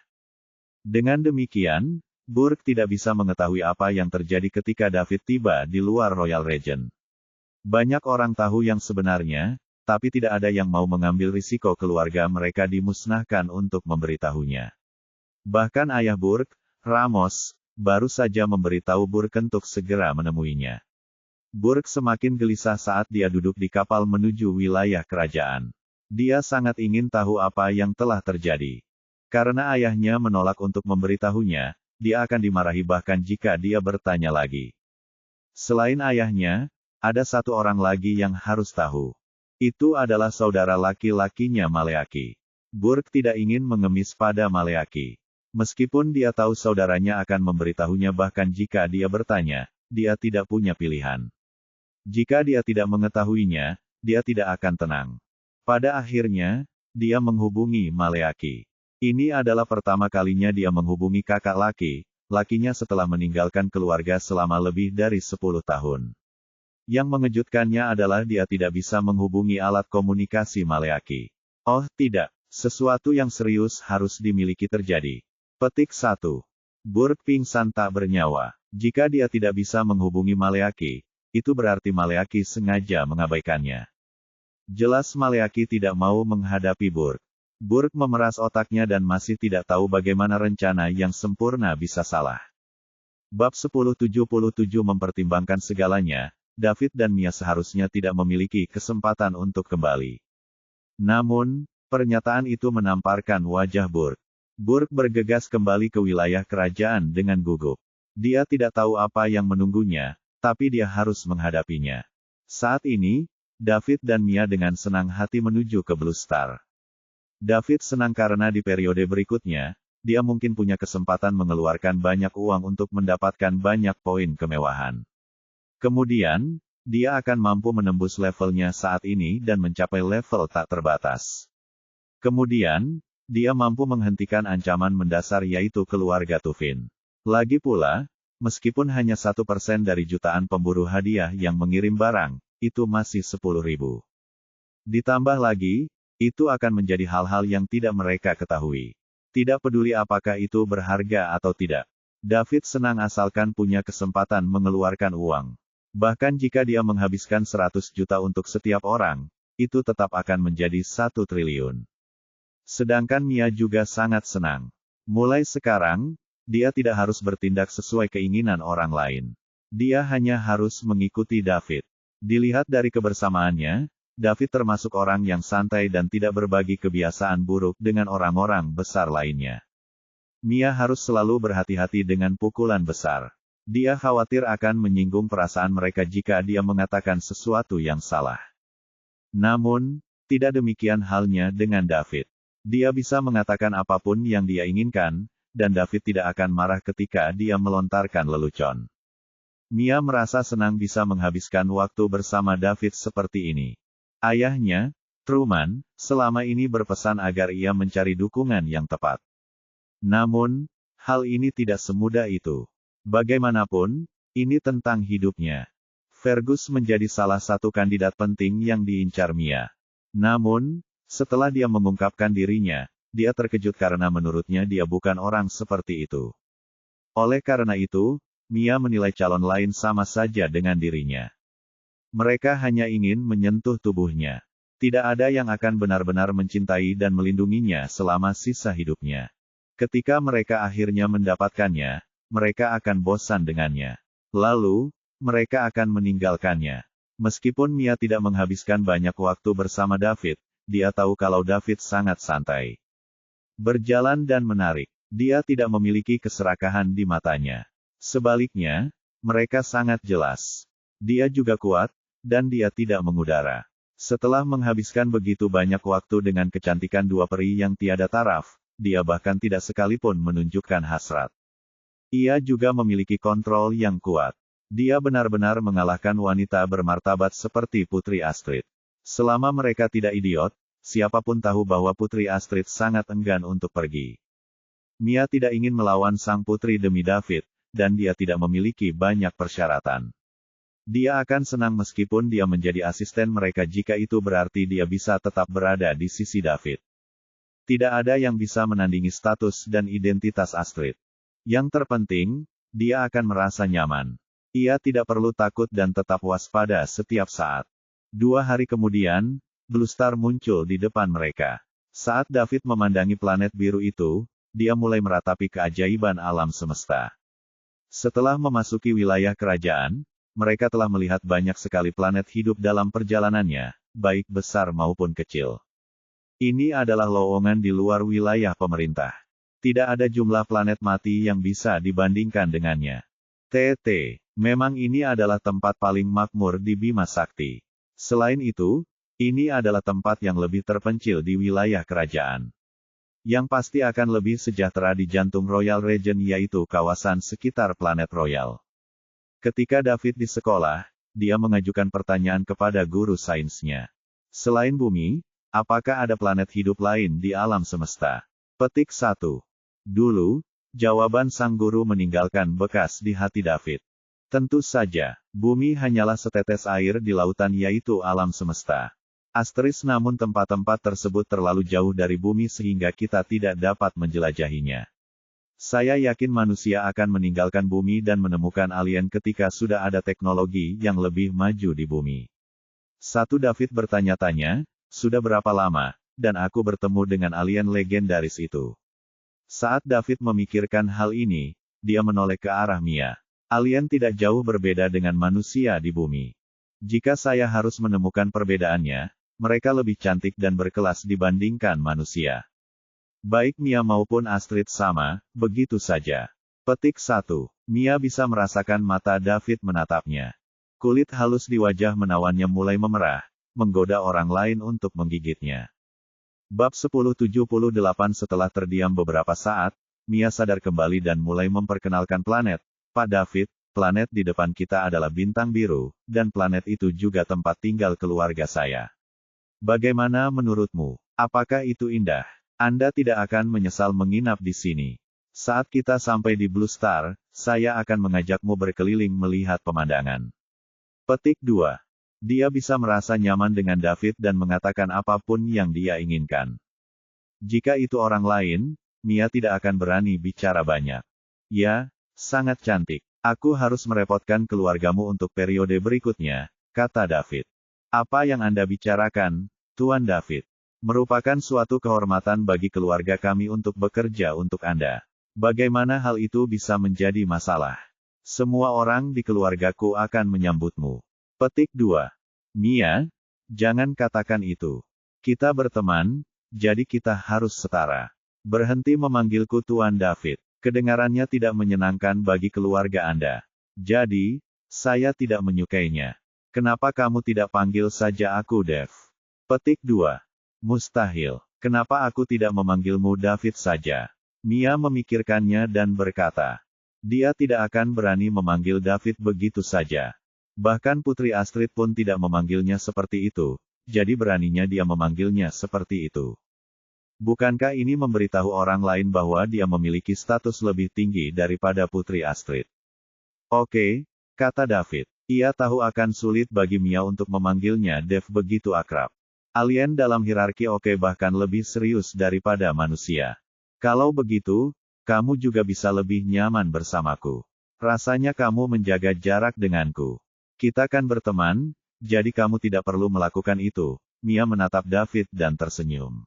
Dengan demikian, Burke tidak bisa mengetahui apa yang terjadi ketika David tiba di luar Royal Regent. Banyak orang tahu yang sebenarnya, tapi tidak ada yang mau mengambil risiko keluarga mereka dimusnahkan untuk memberitahunya. Bahkan ayah Burke, Ramos, baru saja memberitahu Burke untuk segera menemuinya. Burke semakin gelisah saat dia duduk di kapal menuju wilayah kerajaan. Dia sangat ingin tahu apa yang telah terjadi. Karena ayahnya menolak untuk memberitahunya, dia akan dimarahi bahkan jika dia bertanya lagi. Selain ayahnya, ada satu orang lagi yang harus tahu. Itu adalah saudara laki-lakinya Maleaki. Burke tidak ingin mengemis pada Maleaki. Meskipun dia tahu saudaranya akan memberitahunya bahkan jika dia bertanya, dia tidak punya pilihan. Jika dia tidak mengetahuinya, dia tidak akan tenang. Pada akhirnya, dia menghubungi Maleaki. Ini adalah pertama kalinya dia menghubungi kakak lakinya setelah meninggalkan keluarga selama lebih dari 10 tahun. Yang mengejutkannya adalah dia tidak bisa menghubungi alat komunikasi Maleaki. Oh tidak, sesuatu yang serius harus dimiliki terjadi. Petik 1. Burke pingsan tak bernyawa. Jika dia tidak bisa menghubungi Maleaki, itu berarti Maleaki sengaja mengabaikannya. Jelas Maleaki tidak mau menghadapi Burke. Burke memeras otaknya dan masih tidak tahu bagaimana rencana yang sempurna bisa salah. Bab 1077 mempertimbangkan segalanya, David dan Mia seharusnya tidak memiliki kesempatan untuk kembali. Namun, pernyataan itu menamparkan wajah Burke. Burke bergegas kembali ke wilayah kerajaan dengan gugup. Dia tidak tahu apa yang menunggunya, tapi dia harus menghadapinya. Saat ini, David dan Mia dengan senang hati menuju ke Blue Star. David senang karena di periode berikutnya, dia mungkin punya kesempatan mengeluarkan banyak uang untuk mendapatkan banyak poin kemewahan. Kemudian, dia akan mampu menembus levelnya saat ini dan mencapai level tak terbatas. Kemudian, dia mampu menghentikan ancaman mendasar yaitu keluarga Tufin. Lagi pula, meskipun hanya 1% dari jutaan pemburu hadiah yang mengirim barang, itu masih 10.000. Ditambah lagi, itu akan menjadi hal-hal yang tidak mereka ketahui. Tidak peduli apakah itu berharga atau tidak. David senang asalkan punya kesempatan mengeluarkan uang. Bahkan jika dia menghabiskan 100 juta untuk setiap orang, itu tetap akan menjadi 1 triliun. Sedangkan Mia juga sangat senang. Mulai sekarang, dia tidak harus bertindak sesuai keinginan orang lain. Dia hanya harus mengikuti David. Dilihat dari kebersamaannya, David termasuk orang yang santai dan tidak berbagi kebiasaan buruk dengan orang-orang besar lainnya. Mia harus selalu berhati-hati dengan pukulan besar. Dia khawatir akan menyinggung perasaan mereka jika dia mengatakan sesuatu yang salah. Namun, tidak demikian halnya dengan David. Dia bisa mengatakan apapun yang dia inginkan, dan David tidak akan marah ketika dia melontarkan lelucon. Mia merasa senang bisa menghabiskan waktu bersama David seperti ini. Ayahnya, Truman, selama ini berpesan agar ia mencari dukungan yang tepat. Namun, hal ini tidak semudah itu. Bagaimanapun, ini tentang hidupnya. Fergus menjadi salah satu kandidat penting yang diincar Mia. Namun, setelah dia mengungkapkan dirinya, dia terkejut karena menurutnya dia bukan orang seperti itu. Oleh karena itu, Mia menilai calon lain sama saja dengan dirinya. Mereka hanya ingin menyentuh tubuhnya. Tidak ada yang akan benar-benar mencintai dan melindunginya selama sisa hidupnya. Ketika mereka akhirnya mendapatkannya, mereka akan bosan dengannya. Lalu, mereka akan meninggalkannya. Meskipun Mia tidak menghabiskan banyak waktu bersama David, dia tahu kalau David sangat santai. Berjalan dan menarik. Dia tidak memiliki keserakahan di matanya. Sebaliknya, mereka sangat jelas. Dia juga kuat, dan dia tidak mengudara. Setelah menghabiskan begitu banyak waktu dengan kecantikan dua peri yang tiada taraf, dia bahkan tidak sekalipun menunjukkan hasrat. Ia juga memiliki kontrol yang kuat. Dia benar-benar mengalahkan wanita bermartabat seperti Putri Astrid. Selama mereka tidak idiot, siapapun tahu bahwa Putri Astrid sangat enggan untuk pergi. Mia tidak ingin melawan sang putri demi David, dan dia tidak memiliki banyak persyaratan. Dia akan senang meskipun dia menjadi asisten mereka jika itu berarti dia bisa tetap berada di sisi David. Tidak ada yang bisa menandingi status dan identitas Astrid. Yang terpenting, dia akan merasa nyaman. Ia tidak perlu takut dan tetap waspada setiap saat. 2 hari kemudian, Blue Star muncul di depan mereka. Saat David memandangi planet biru itu, dia mulai meratapi keajaiban alam semesta. Setelah memasuki wilayah kerajaan, mereka telah melihat banyak sekali planet hidup dalam perjalanannya, baik besar maupun kecil. Ini adalah lowongan di luar wilayah pemerintah. Tidak ada jumlah planet mati yang bisa dibandingkan dengannya. TT, memang ini adalah tempat paling makmur di Bima Sakti. Selain itu, ini adalah tempat yang lebih terpencil di wilayah kerajaan. Yang pasti akan lebih sejahtera di jantung Royal Region yaitu kawasan sekitar planet Royal. Ketika David di sekolah, dia mengajukan pertanyaan kepada guru sainsnya. Selain bumi, apakah ada planet hidup lain di alam semesta? Petik 1. Dulu, jawaban sang guru meninggalkan bekas di hati David. Tentu saja, bumi hanyalah setetes air di lautan yaitu alam semesta. Asterisk namun tempat-tempat tersebut terlalu jauh dari bumi sehingga kita tidak dapat menjelajahinya. Saya yakin manusia akan meninggalkan bumi dan menemukan alien ketika sudah ada teknologi yang lebih maju di bumi. David bertanya-tanya, sudah berapa lama, dan aku bertemu dengan alien legendaris itu. Saat David memikirkan hal ini, dia menoleh ke arah Mia. Alien tidak jauh berbeda dengan manusia di bumi. Jika saya harus menemukan perbedaannya, mereka lebih cantik dan berkelas dibandingkan manusia. Baik Mia maupun Astrid sama, begitu saja. Petik 1. Mia bisa merasakan mata David menatapnya. Kulit halus di wajah menawannya mulai memerah, menggoda orang lain untuk menggigitnya. Bab 1078. Setelah terdiam beberapa saat, Mia sadar kembali dan mulai memperkenalkan planet. Pak David, planet di depan kita adalah bintang biru, dan planet itu juga tempat tinggal keluarga saya. Bagaimana menurutmu? Apakah itu indah? Anda tidak akan menyesal menginap di sini. Saat kita sampai di Blue Star, saya akan mengajakmu berkeliling melihat pemandangan. Petik 2. Dia bisa merasa nyaman dengan David dan mengatakan apapun yang dia inginkan. Jika itu orang lain, Mia tidak akan berani bicara banyak. Ya, sangat cantik. Aku harus merepotkan keluargamu untuk periode berikutnya, kata David. Apa yang Anda bicarakan, Tuan David? Merupakan suatu kehormatan bagi keluarga kami untuk bekerja untuk Anda. Bagaimana hal itu bisa menjadi masalah? Semua orang di keluargaku akan menyambutmu. Petik 2. Mia, jangan katakan itu. Kita berteman, jadi kita harus setara. Berhenti memanggilku Tuan David. Kedengarannya tidak menyenangkan bagi keluarga Anda. Jadi, saya tidak menyukainya. Kenapa kamu tidak panggil saja aku Dev? Petik 2. Mustahil. Kenapa aku tidak memanggilmu David saja? Mia memikirkannya dan berkata. Dia tidak akan berani memanggil David begitu saja. Bahkan Putri Astrid pun tidak memanggilnya seperti itu, jadi beraninya dia memanggilnya seperti itu. Bukankah ini memberitahu orang lain bahwa dia memiliki status lebih tinggi daripada Putri Astrid? Oke, kata David. Ia tahu akan sulit bagi Mia untuk memanggilnya Dev begitu akrab. Alien dalam hierarki oke bahkan lebih serius daripada manusia. Kalau begitu, kamu juga bisa lebih nyaman bersamaku. Rasanya kamu menjaga jarak denganku. Kita kan berteman, jadi kamu tidak perlu melakukan itu. Mia menatap David dan tersenyum.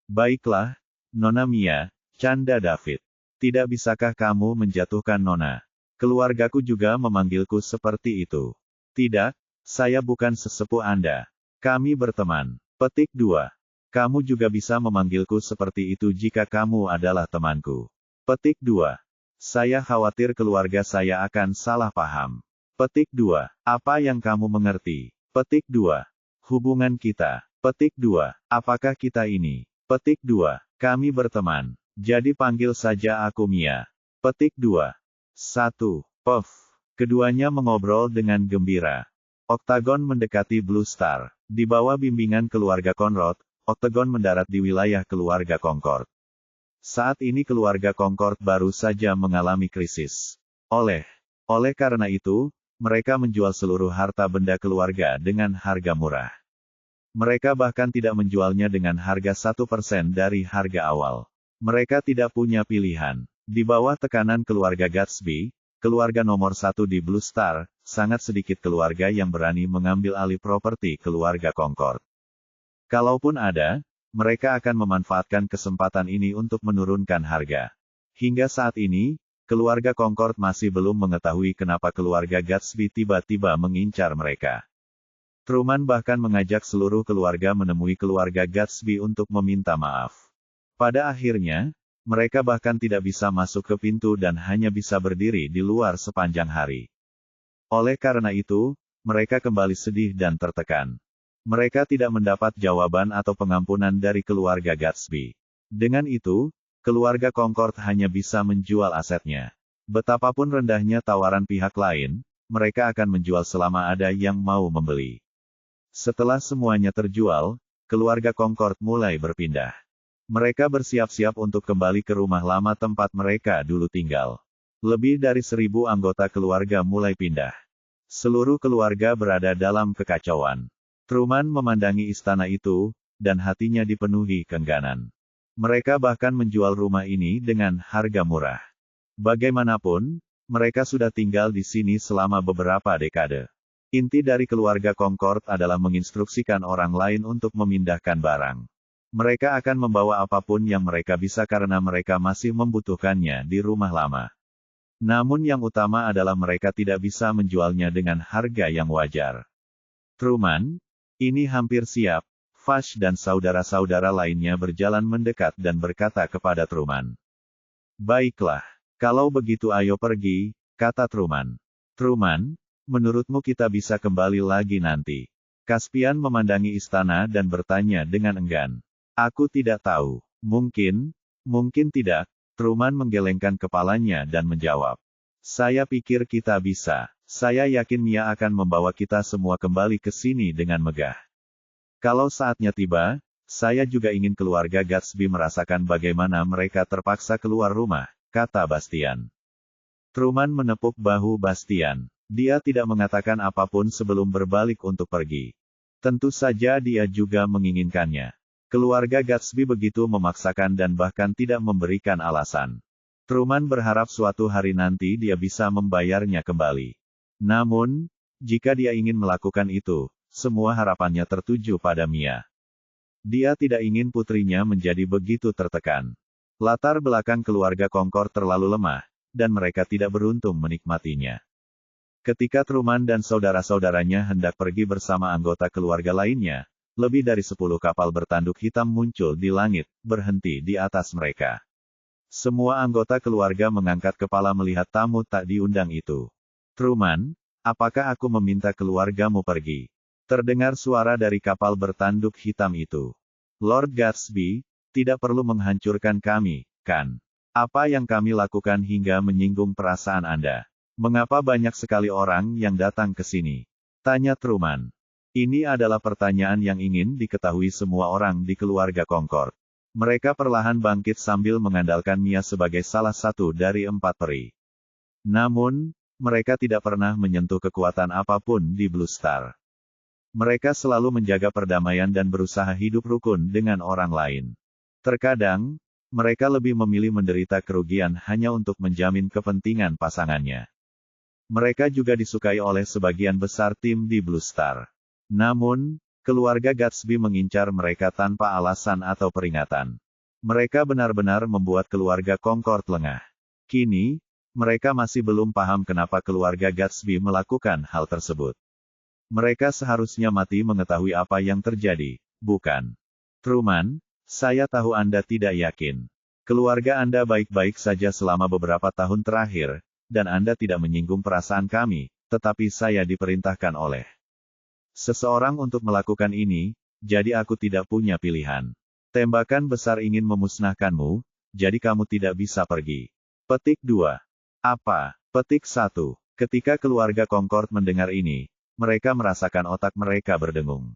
Baiklah, Nona Mia, canda David. Tidak bisakah kamu menjatuhkan Nona? Keluargaku juga memanggilku seperti itu. Tidak, saya bukan sesepuh Anda. Kami berteman. Petik 2. Kamu juga bisa memanggilku seperti itu jika kamu adalah temanku. Petik 2. Saya khawatir keluarga saya akan salah paham. Petik 2. Apa yang kamu mengerti? Petik 2. Hubungan kita. Petik 2. Apakah kita ini? Petik 2. Kami berteman. Jadi panggil saja aku Mia. Petik 2. 1. Puff. Keduanya mengobrol dengan gembira. Oktagon mendekati Blue Star. Di bawah bimbingan keluarga Conrad, Oktagon mendarat di wilayah keluarga Concord. Saat ini keluarga Concord baru saja mengalami krisis. Oleh karena itu, mereka menjual seluruh harta benda keluarga dengan harga murah. Mereka bahkan tidak menjualnya dengan harga 1% dari harga awal. Mereka tidak punya pilihan. Di bawah tekanan keluarga Gatsby, keluarga nomor 1 di Blue Star, sangat sedikit keluarga yang berani mengambil alih properti keluarga Concord. Kalaupun ada, mereka akan memanfaatkan kesempatan ini untuk menurunkan harga. Hingga saat ini, keluarga Concord masih belum mengetahui kenapa keluarga Gatsby tiba-tiba mengincar mereka. Truman bahkan mengajak seluruh keluarga menemui keluarga Gatsby untuk meminta maaf. Pada akhirnya, mereka bahkan tidak bisa masuk ke pintu dan hanya bisa berdiri di luar sepanjang hari. Oleh karena itu, mereka kembali sedih dan tertekan. Mereka tidak mendapat jawaban atau pengampunan dari keluarga Gatsby. Dengan itu, keluarga Concord hanya bisa menjual asetnya. Betapapun rendahnya tawaran pihak lain, mereka akan menjual selama ada yang mau membeli. Setelah semuanya terjual, keluarga Concord mulai berpindah. Mereka bersiap-siap untuk kembali ke rumah lama tempat mereka dulu tinggal. Lebih dari 1.000 anggota keluarga mulai pindah. Seluruh keluarga berada dalam kekacauan. Truman memandangi istana itu, dan hatinya dipenuhi keengganan. Mereka bahkan menjual rumah ini dengan harga murah. Bagaimanapun, mereka sudah tinggal di sini selama beberapa dekade. Inti dari keluarga Concord adalah menginstruksikan orang lain untuk memindahkan barang. Mereka akan membawa apapun yang mereka bisa karena mereka masih membutuhkannya di rumah lama. Namun yang utama adalah mereka tidak bisa menjualnya dengan harga yang wajar. Truman, ini hampir siap. Vash dan saudara-saudara lainnya berjalan mendekat dan berkata kepada Truman. Baiklah, kalau begitu ayo pergi, kata Truman. Truman, menurutmu kita bisa kembali lagi nanti? Caspian memandangi istana dan bertanya dengan enggan. Aku tidak tahu, mungkin tidak. Truman menggelengkan kepalanya dan menjawab. Saya pikir kita bisa. Saya yakin Mia akan membawa kita semua kembali ke sini dengan megah. Kalau saatnya tiba, saya juga ingin keluarga Gatsby merasakan bagaimana mereka terpaksa keluar rumah, kata Bastian. Truman menepuk bahu Bastian. Dia tidak mengatakan apapun sebelum berbalik untuk pergi. Tentu saja dia juga menginginkannya. Keluarga Gatsby begitu memaksakan dan bahkan tidak memberikan alasan. Truman berharap suatu hari nanti dia bisa membayarnya kembali. Namun, jika dia ingin melakukan itu, semua harapannya tertuju pada Mia. Dia tidak ingin putrinya menjadi begitu tertekan. Latar belakang keluarga Concord terlalu lemah, dan mereka tidak beruntung menikmatinya. Ketika Truman dan saudara-saudaranya hendak pergi bersama anggota keluarga lainnya, lebih dari 10 kapal bertanduk hitam muncul di langit, berhenti di atas mereka. Semua anggota keluarga mengangkat kepala melihat tamu tak diundang itu. Truman, apakah aku meminta keluargamu pergi? Terdengar suara dari kapal bertanduk hitam itu. Lord Gatsby, tidak perlu menghancurkan kami, kan? Apa yang kami lakukan hingga menyinggung perasaan Anda? Mengapa banyak sekali orang yang datang ke sini? Tanya Truman. Ini adalah pertanyaan yang ingin diketahui semua orang di keluarga Concord. Mereka perlahan bangkit sambil mengandalkan Mia sebagai salah satu dari 4 peri. Namun, mereka tidak pernah menyentuh kekuatan apapun di Blue Star. Mereka selalu menjaga perdamaian dan berusaha hidup rukun dengan orang lain. Terkadang, mereka lebih memilih menderita kerugian hanya untuk menjamin kepentingan pasangannya. Mereka juga disukai oleh sebagian besar tim di Blue Star. Namun, keluarga Gatsby mengincar mereka tanpa alasan atau peringatan. Mereka benar-benar membuat keluarga Concord lengah. Kini, mereka masih belum paham kenapa keluarga Gatsby melakukan hal tersebut. Mereka seharusnya mati mengetahui apa yang terjadi, bukan? Truman, saya tahu Anda tidak yakin. Keluarga Anda baik-baik saja selama beberapa tahun terakhir, dan Anda tidak menyinggung perasaan kami, tetapi saya diperintahkan oleh seseorang untuk melakukan ini, jadi aku tidak punya pilihan. Tembakan besar ingin memusnahkanmu, jadi kamu tidak bisa pergi. Petik 2. Apa? Petik 1. Ketika keluarga Concord mendengar ini, mereka merasakan otak mereka berdengung.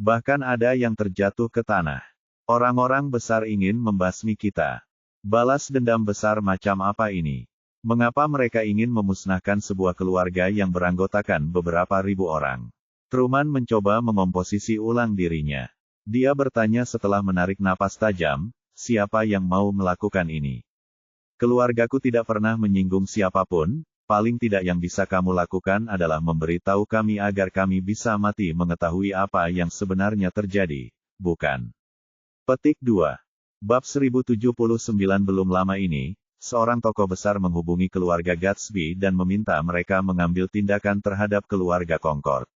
Bahkan ada yang terjatuh ke tanah. Orang-orang besar ingin membasmi kita. Balas dendam besar macam apa ini? Mengapa mereka ingin memusnahkan sebuah keluarga yang beranggotakan beberapa ribu orang? Truman mencoba mengomposisi ulang dirinya. Dia bertanya setelah menarik napas tajam, siapa yang mau melakukan ini? Keluargaku tidak pernah menyinggung siapapun, paling tidak yang bisa kamu lakukan adalah memberitahu kami agar kami bisa mati mengetahui apa yang sebenarnya terjadi, bukan? Petik 2. Bab 1079. Belum lama ini, seorang tokoh besar menghubungi keluarga Gatsby dan meminta mereka mengambil tindakan terhadap keluarga Concord.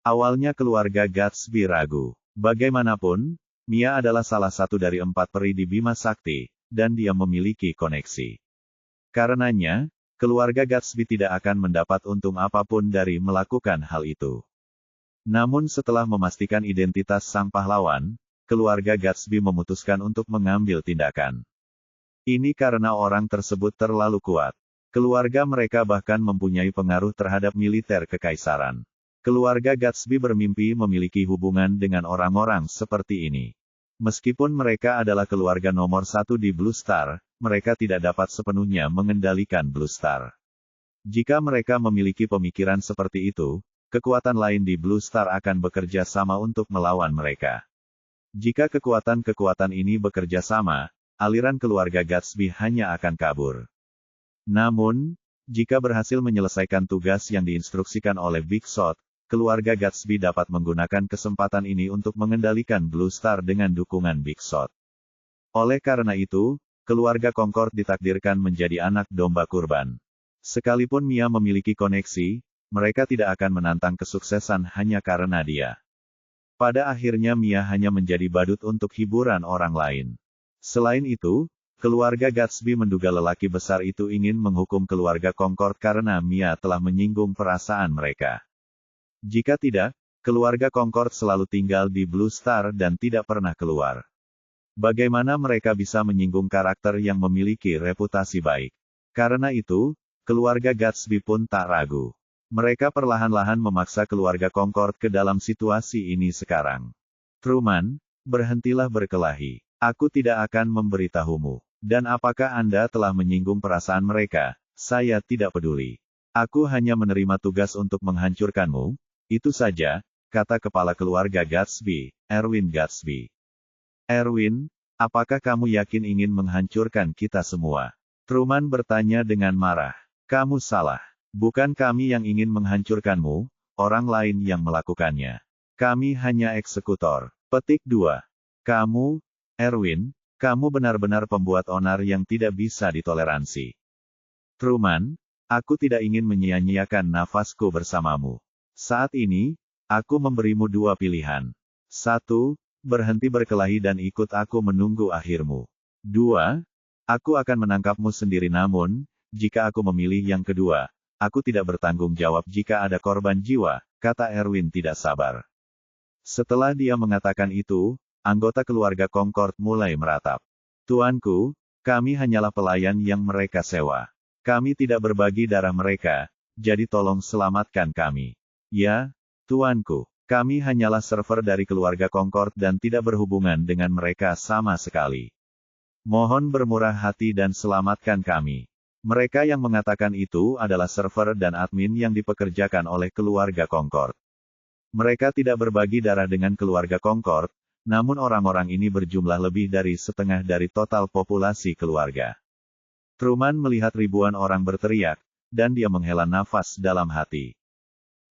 Awalnya keluarga Gatsby ragu. Bagaimanapun, Mia adalah salah satu dari 4 peri di Bima Sakti, dan dia memiliki koneksi. Karenanya, keluarga Gatsby tidak akan mendapat untung apapun dari melakukan hal itu. Namun setelah memastikan identitas sang pahlawan, keluarga Gatsby memutuskan untuk mengambil tindakan. Ini karena orang tersebut terlalu kuat. Keluarga mereka bahkan mempunyai pengaruh terhadap militer kekaisaran. Keluarga Gatsby bermimpi memiliki hubungan dengan orang-orang seperti ini. Meskipun mereka adalah keluarga nomor 1 di Blue Star, mereka tidak dapat sepenuhnya mengendalikan Blue Star. Jika mereka memiliki pemikiran seperti itu, kekuatan lain di Blue Star akan bekerja sama untuk melawan mereka. Jika kekuatan-kekuatan ini bekerja sama, aliran keluarga Gatsby hanya akan kabur. Namun, jika berhasil menyelesaikan tugas yang diinstruksikan oleh Big Shot, keluarga Gatsby dapat menggunakan kesempatan ini untuk mengendalikan Blue Star dengan dukungan Big Shot. Oleh karena itu, keluarga Concord ditakdirkan menjadi anak domba kurban. Sekalipun Mia memiliki koneksi, mereka tidak akan menantang kesuksesan hanya karena dia. Pada akhirnya Mia hanya menjadi badut untuk hiburan orang lain. Selain itu, keluarga Gatsby menduga lelaki besar itu ingin menghukum keluarga Concord karena Mia telah menyinggung perasaan mereka. Jika tidak, keluarga Concord selalu tinggal di Blue Star dan tidak pernah keluar. Bagaimana mereka bisa menyinggung karakter yang memiliki reputasi baik? Karena itu, keluarga Gatsby pun tak ragu. Mereka perlahan-lahan memaksa keluarga Concord ke dalam situasi ini sekarang. Truman, berhentilah berkelahi. Aku tidak akan memberitahumu. Dan apakah Anda telah menyinggung perasaan mereka? Saya tidak peduli. Aku hanya menerima tugas untuk menghancurkanmu. Itu saja, kata kepala keluarga Gatsby, Erwin Gatsby. Erwin, apakah kamu yakin ingin menghancurkan kita semua? Truman bertanya dengan marah. Kamu salah. Bukan kami yang ingin menghancurkanmu, orang lain yang melakukannya. Kami hanya eksekutor. Petik 2. Kamu, Erwin, kamu benar-benar pembuat onar yang tidak bisa ditoleransi. Truman, aku tidak ingin menyia-nyiakan nafasku bersamamu. Saat ini, aku memberimu 2 pilihan. 1. Berhenti berkelahi dan ikut aku menunggu akhirmu. 2. Aku akan menangkapmu sendiri namun, jika aku memilih yang kedua, aku tidak bertanggung jawab jika ada korban jiwa, kata Erwin tidak sabar. Setelah dia mengatakan itu, anggota keluarga Concord mulai meratap. Tuanku, kami hanyalah pelayan yang mereka sewa. Kami tidak berbagi darah mereka, jadi tolong selamatkan kami. Ya, tuanku, kami hanyalah server dari keluarga Concord dan tidak berhubungan dengan mereka sama sekali. Mohon bermurah hati dan selamatkan kami. Mereka yang mengatakan itu adalah server dan admin yang dipekerjakan oleh keluarga Concord. Mereka tidak berbagi darah dengan keluarga Concord, namun orang-orang ini berjumlah lebih dari setengah dari total populasi keluarga. Truman melihat ribuan orang berteriak, dan dia menghela nafas dalam hati.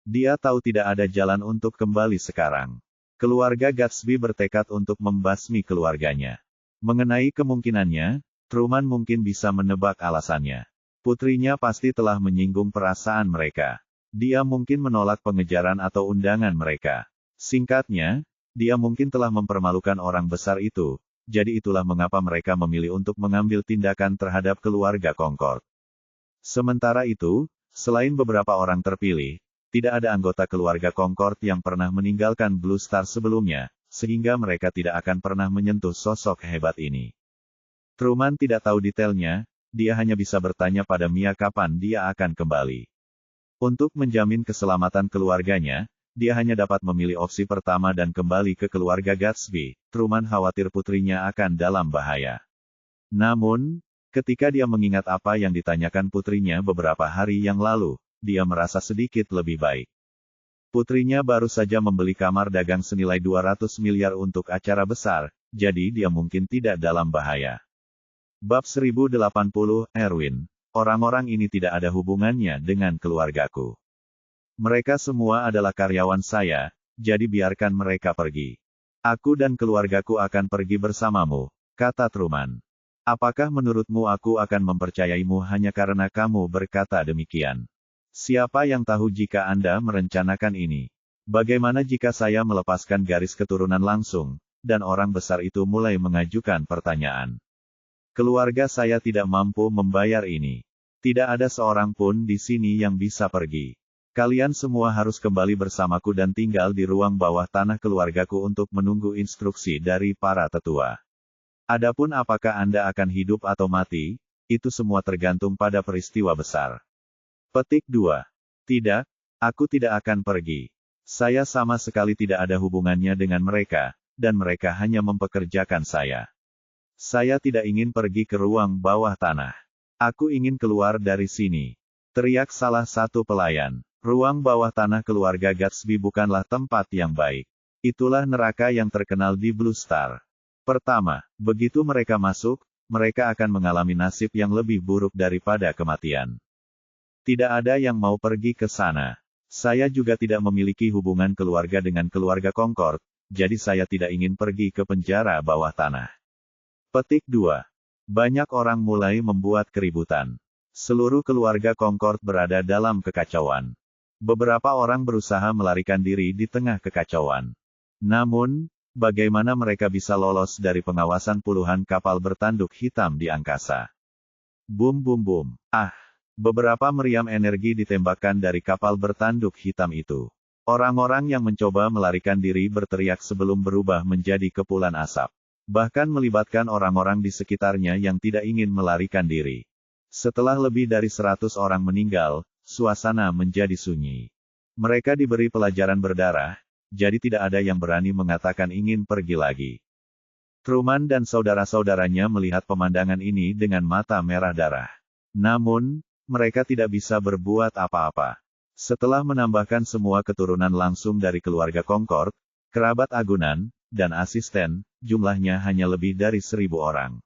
Dia tahu tidak ada jalan untuk kembali sekarang. Keluarga Gatsby bertekad untuk membasmi keluarganya. Mengenai kemungkinannya, Truman mungkin bisa menebak alasannya. Putrinya pasti telah menyinggung perasaan mereka. Dia mungkin menolak pengejaran atau undangan mereka. Singkatnya, dia mungkin telah mempermalukan orang besar itu, jadi itulah mengapa mereka memilih untuk mengambil tindakan terhadap keluarga Concord. Sementara itu, selain beberapa orang terpilih, tidak ada anggota keluarga Concord yang pernah meninggalkan Blue Star sebelumnya, sehingga mereka tidak akan pernah menyentuh sosok hebat ini. Truman tidak tahu detailnya, dia hanya bisa bertanya pada Mia kapan dia akan kembali. Untuk menjamin keselamatan keluarganya, dia hanya dapat memilih opsi pertama dan kembali ke keluarga Gatsby. Truman khawatir putrinya akan dalam bahaya. Namun, ketika dia mengingat apa yang ditanyakan putrinya beberapa hari yang lalu, dia merasa sedikit lebih baik. Putrinya baru saja membeli kamar dagang senilai 200 miliar untuk acara besar, jadi dia mungkin tidak dalam bahaya. Bab 1080, Erwin. Orang-orang ini tidak ada hubungannya dengan keluargaku. Mereka semua adalah karyawan saya, jadi biarkan mereka pergi. Aku dan keluargaku akan pergi bersamamu, kata Truman. Apakah menurutmu aku akan mempercayaimu hanya karena kamu berkata demikian? Siapa yang tahu jika Anda merencanakan ini? Bagaimana jika saya melepaskan garis keturunan langsung, dan orang besar itu mulai mengajukan pertanyaan? Keluarga saya tidak mampu membayar ini. Tidak ada seorang pun di sini yang bisa pergi. Kalian semua harus kembali bersamaku dan tinggal di ruang bawah tanah keluargaku untuk menunggu instruksi dari para tetua. Adapun apakah Anda akan hidup atau mati, itu semua tergantung pada peristiwa besar. Petik 2. Tidak, aku tidak akan pergi. Saya sama sekali tidak ada hubungannya dengan mereka, dan mereka hanya mempekerjakan saya. Saya tidak ingin pergi ke ruang bawah tanah. Aku ingin keluar dari sini. Teriak salah satu pelayan. Ruang bawah tanah keluarga Gatsby bukanlah tempat yang baik. Itulah neraka yang terkenal di Blue Star. Pertama, begitu mereka masuk, mereka akan mengalami nasib yang lebih buruk daripada kematian. Tidak ada yang mau pergi ke sana. Saya juga tidak memiliki hubungan keluarga dengan keluarga Concord, jadi saya tidak ingin pergi ke penjara bawah tanah. Petik 2. Banyak orang mulai membuat keributan. Seluruh keluarga Concord berada dalam kekacauan. Beberapa orang berusaha melarikan diri di tengah kekacauan. Namun, bagaimana mereka bisa lolos dari pengawasan puluhan kapal bertanduk hitam di angkasa? Bum bum bum. Beberapa meriam energi ditembakkan dari kapal bertanduk hitam itu. Orang-orang yang mencoba melarikan diri berteriak sebelum berubah menjadi kepulan asap. Bahkan melibatkan orang-orang di sekitarnya yang tidak ingin melarikan diri. Setelah lebih dari 100 orang meninggal, suasana menjadi sunyi. Mereka diberi pelajaran berdarah, jadi tidak ada yang berani mengatakan ingin pergi lagi. Truman dan saudara-saudaranya melihat pemandangan ini dengan mata merah darah. Namun, mereka tidak bisa berbuat apa-apa. Setelah menambahkan semua keturunan langsung dari keluarga Concord, kerabat agunan, dan asisten, jumlahnya hanya lebih dari 1.000 orang.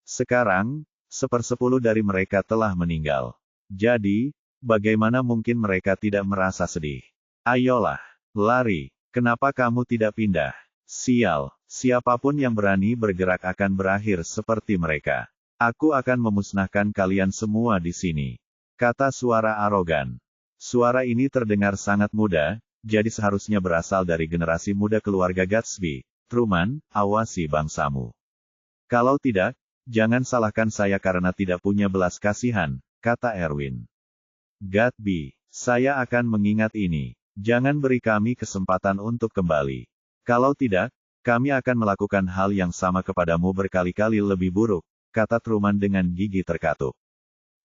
Sekarang, 1/10 dari mereka telah meninggal. Jadi, bagaimana mungkin mereka tidak merasa sedih? Ayolah, lari, kenapa kamu tidak pindah? Sial, siapapun yang berani bergerak akan berakhir seperti mereka. Aku akan memusnahkan kalian semua di sini. Kata suara arogan. Suara ini terdengar sangat muda, jadi seharusnya berasal dari generasi muda keluarga Gatsby. Truman, awasi bangsamu. Kalau tidak, jangan salahkan saya karena tidak punya belas kasihan, kata Erwin. Gatsby, saya akan mengingat ini. Jangan beri kami kesempatan untuk kembali. Kalau tidak, kami akan melakukan hal yang sama kepadamu berkali-kali lebih buruk, kata Truman dengan gigi terkatup.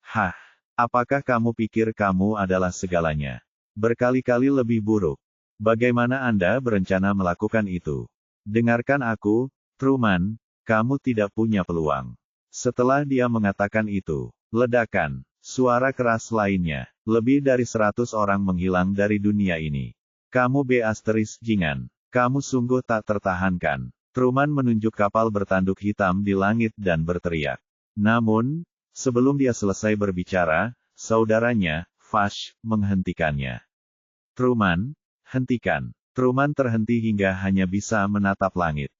Hah, apakah kamu pikir kamu adalah segalanya? Berkali-kali lebih buruk. Bagaimana Anda berencana melakukan itu? Dengarkan aku, Truman, kamu tidak punya peluang. Setelah dia mengatakan itu, ledakan, suara keras lainnya, lebih dari 100 orang menghilang dari dunia ini. Kamu jingan, kamu sungguh tak tertahankan. Truman menunjuk kapal bertanduk hitam di langit dan berteriak. Namun, sebelum dia selesai berbicara, saudaranya, Vash, menghentikannya. Truman, hentikan. Truman terhenti hingga hanya bisa menatap langit.